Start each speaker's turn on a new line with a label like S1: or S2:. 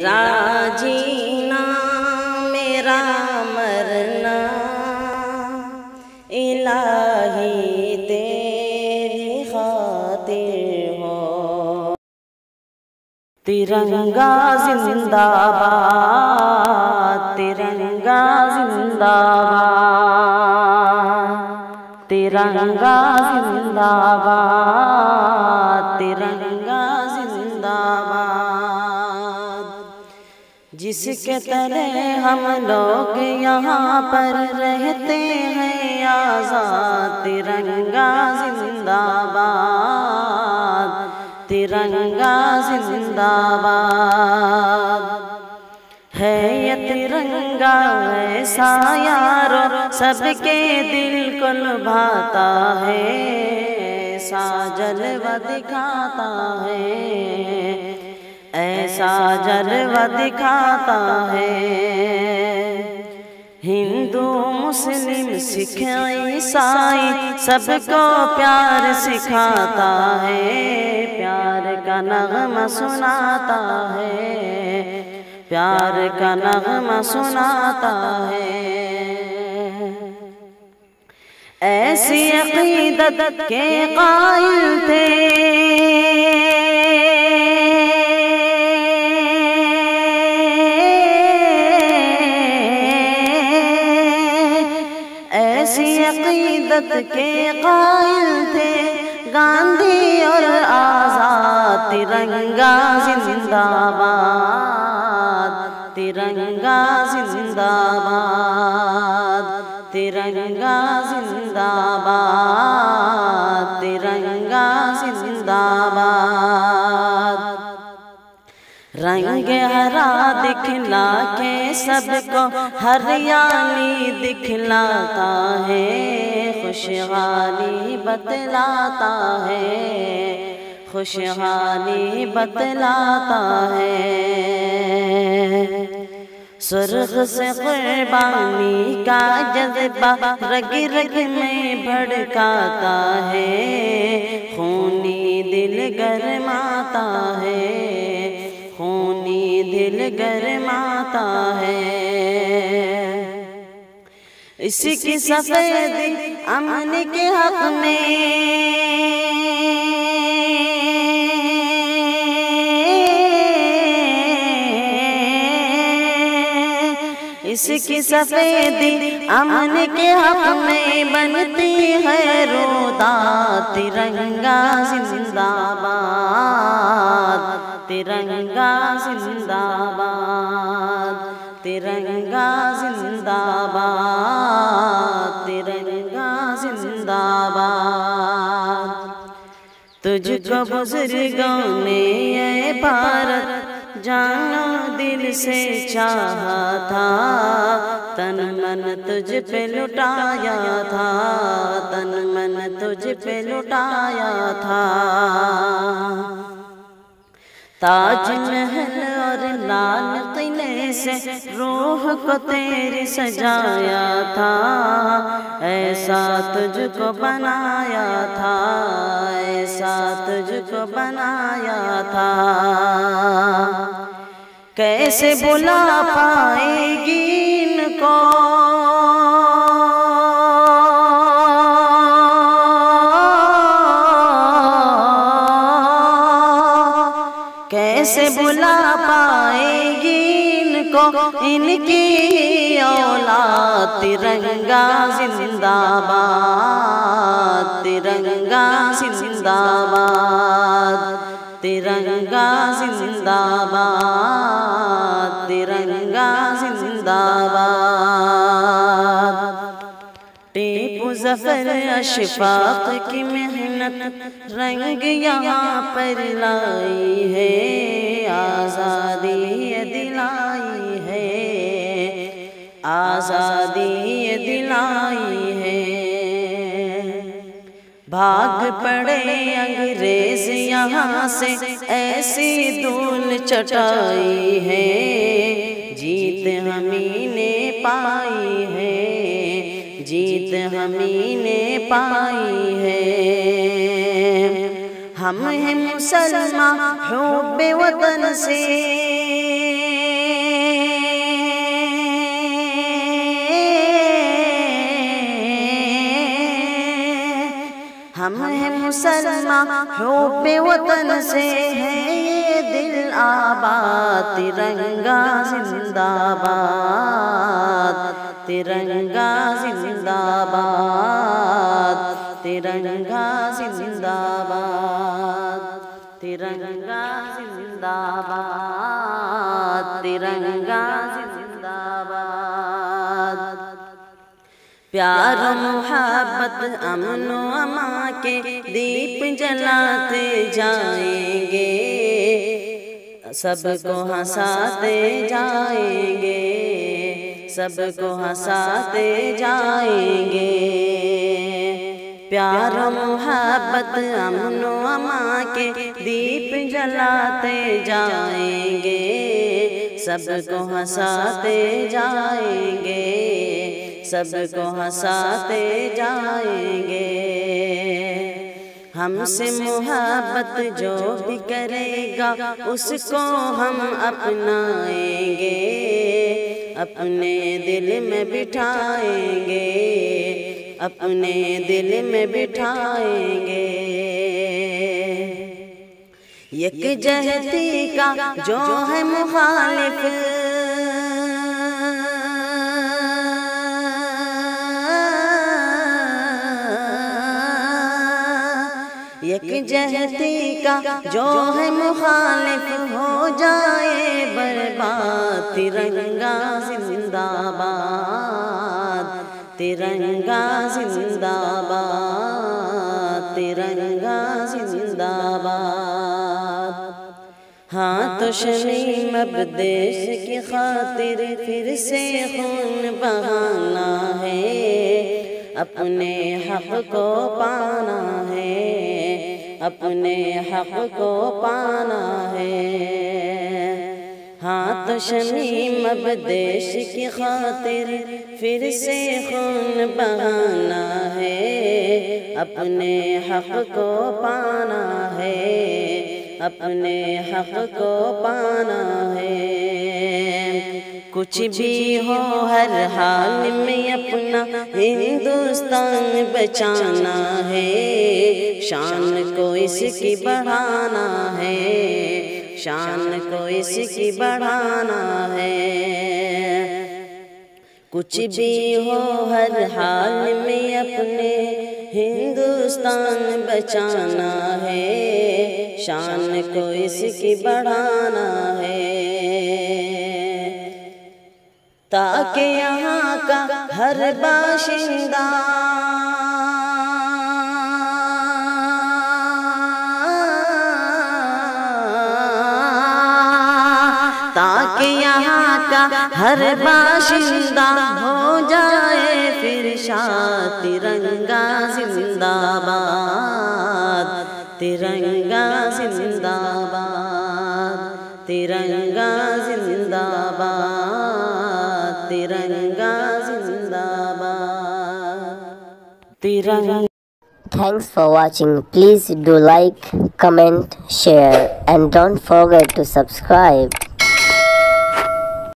S1: جینا میرا مرنا الہی تیری خاطر ہو۔ ترنگا زندہ باد، ترنگا زندہ باد، ترنگا زندہ باد، ترنگا زندہ باد۔ جس کے تلے ہم لوگ یہاں پر رہتے ہیں آزاد، ترنگا زندہ باد، ترنگا زندہ باد۔ ہے یہ ترنگا ایسا یارو سب کے دل کو لبھاتا ہے، ایسا جلوہ دکھاتا ہے، ایسا جلوہ دکھاتا ہے۔ ہندو مسلم سکھ عیسائی سب کو پیار سکھاتا ہے، پیار کا نغمہ سناتا ہے، پیار کا نغمہ سناتا ہے۔ ایسی عقیدت کے قائل تھے عقیدت کے قائل تھے گاندھی اور آزاد، ترنگا زندہ باد، ترنگا زندہ باد، ترنگا زندہ باد، ترنگا زندہ باد۔ رنگ ہرا دکھلا کے سب کو ہریالی دکھلاتا ہے، خوشحالی بتلاتا ہے، خوشحالی بتلاتا ہے۔ سرخ سے قربانی کا جذبہ رگ رگ میں بھڑکاتا ہے، خونی دل گرماتا ہے، خونی دل گرماتا ہے۔ اس کی سفیدی امن کے حق میں، اس کی سفیدی امن کے حق میں بنتی ہے رودا، ترنگا زندہ باد، ترنگا زندہ باد، ترنگا زندہ باد، ترنگا زندہ باد۔ تجھ کو بزرگوں نے اے بھارت جان و دل سے چاہا تھا، تن من تجھ پہ لٹایا تھا، تن من تجھ پہ لٹایا تھا۔ تاج محل اور لال قلعے سے روح کو تیری سجایا تھا، ایسا تجھ کو بنایا تھا، ایسا تجھ کو بنایا تھا۔ کیسے بلا پائے گی ان کو کیسے بلا پائے گی ان کو ان کی اولاد، ترنگا زندہ باد، ترنگا زندہ باد، ترنگا زندہ باد، ترنگا زندہ باد۔ ٹیپو ظفر اشفاق کی محنت رنگ یہاں پر لائی ہے، آزادی دلائی ہے، آزادی دلائی ہے۔ بھاگ پڑے انگریز یہاں سے ایسی دھول چٹائی ہے، جیت ہمیں نے پائی ہے، جیت ہمیں نے پائی ہے۔ ہم ہیں مسلمان حب وطن سے مسلمان حب وطن سے ہے یہ دل آباد، ترنگا زندہ باد، ترنگا زندہ باد، ترنگا زندہ باد، ترنگا زندہ باد، ترنگا زندہ باد۔ پیار و محبت امن و امان کے دیپ جلاتے جائیں گے، سب کو ہنساتے جائیں گے، سب کو ہنساتے جائیں گے۔ پیار و محبت امن و امان کے دیپ جلاتے جائیں گے، سب کو ہنساتے جائیں گے، سب کو ہنساتے جائیں گے۔ ہم سے محبت جو بھی کرے گا اس کو ہم اپنائیں گے، اپنے دل میں بٹھائیں گے، اپنے دل میں بٹھائیں گے۔ یکجہتی کا جو ہے مخالف، یکجہتی کا جو ہے مخالف ہو جائے برباد، ترنگا زندہ باد، ترنگا زندہ باد، ترنگا زندہ باد۔ ہاں تو شمیم اب دیش کی خاطر پھر سے خون بہانا ہے، اپنے حق کو پانا ہے، اپنے حق کو پانا ہے۔ ہاں تو شمیم اب دیش کی خاطر پھر سے خون بہانا ہے، اپنے حق کو پانا ہے، اپنے حق کو پانا ہے۔ کچھ بھی ہو ہر حال میں اپنا ہندوستان بچانا ہے، شان کو اس کی بڑھانا ہے، شان کو اس کی بڑھانا ہے۔ کچھ بھی ہو ہر حال میں اپنے ہندوستان بچانا ہے، شان کو اس کی بڑھانا ہے، تاکہ یہاں کا ہر باشندہ تاکہ یہاں کا ہر باشندہ ہو جائے پھر شاد، ترنگا زندہ باد، ترنگا زندہ باد، ترنگا زندہ باد، ترنگا زندہ باد، ترنگا۔
S2: Thanks for watching. Please do like, comment, share and don't forget to subscribe.